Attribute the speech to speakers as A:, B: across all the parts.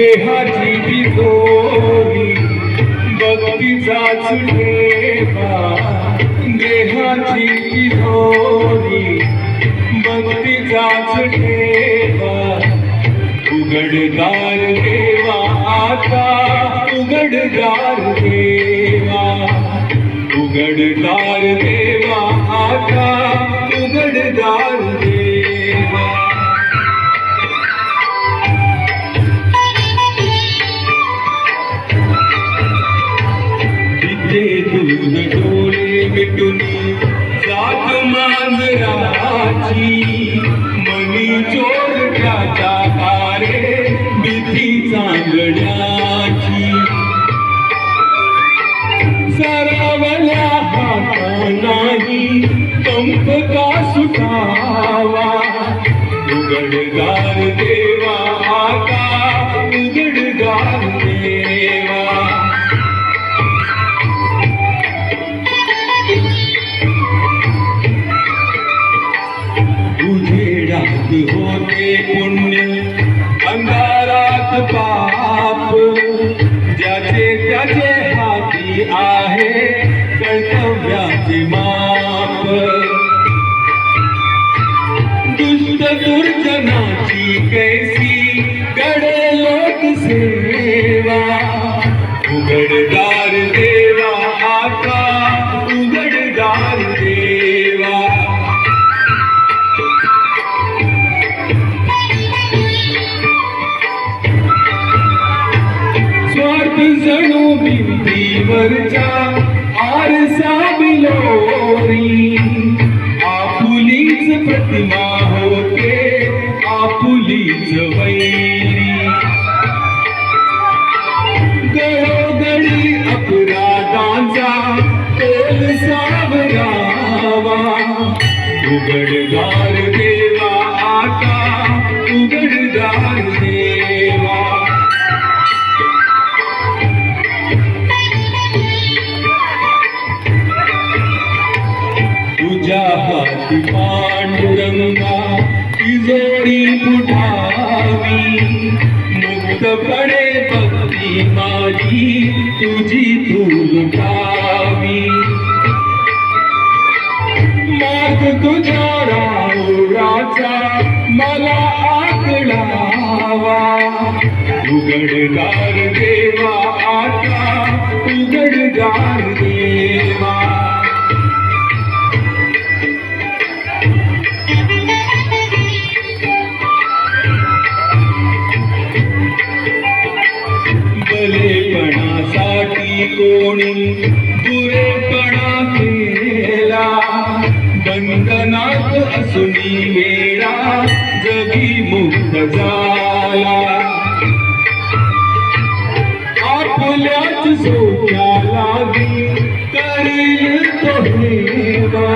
A: देहाची तिजोरी भक्तीचाच ठेवा, देहाची तिजोरी भक्तीचाच ठेवा. उघडदार देवा आता, उघडदार देवा, उघडदार देवा आता, उघडदार देवा. तिथे दूध डोळे मिटून जात मांजराची, मनी चोरट्याच्या तारे भीती चांगल्याची. सरावल्या हात नाही कंप का सुटावा, उघडदार देवा आता, उघडदार देवा. उजेडात होते पुण्य, अंधारात पाप, ज्याचे त्याचे हाती आहे कर्तव्याचे माप. दुष्ट दुर्जनाची कैसी कडे लोकसेवा, उघडदार देवा आता, उघडदार देवा. स्वार्थ जणू भिंतीवरच्या आरसा बिलोरी, आपुलीच प्रतिमा होते आपुलीच वैरी. गडोगडी अपराधांचा तोल सावरावा, उघडदार देवा आता, उघडदार देवा. तुझ्या हाती पांडुरंगा तिजोरी उठावी, मुक्तपणे भक्ती माझी तुझी तू लुटावी. मार्ग तुझ्या राहुराचा मला आकडावा, उघडदार देवा आता, उघडदार देवा. भलेपणासाठी कोणी बुरेपणा केला, बंधनात असुनी वेळा जगी मुक्त झाला. आपल्याच सोच्या लागी करील तो हेवा,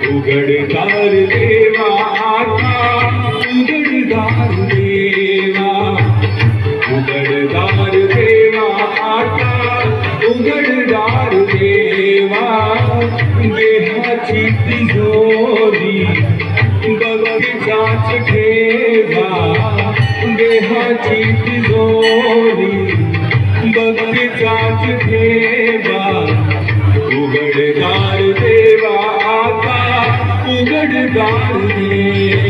A: उघडदार देवा आता, उघडदार देवा. उघडदार देवा आता, उघडदार देवा. देहाची तिजोरी भक्तीचाच ठेवा, देहाची तिजोरी भक्तीचाच ठेवा. उघडदार देवा आता, उघडदार देवा.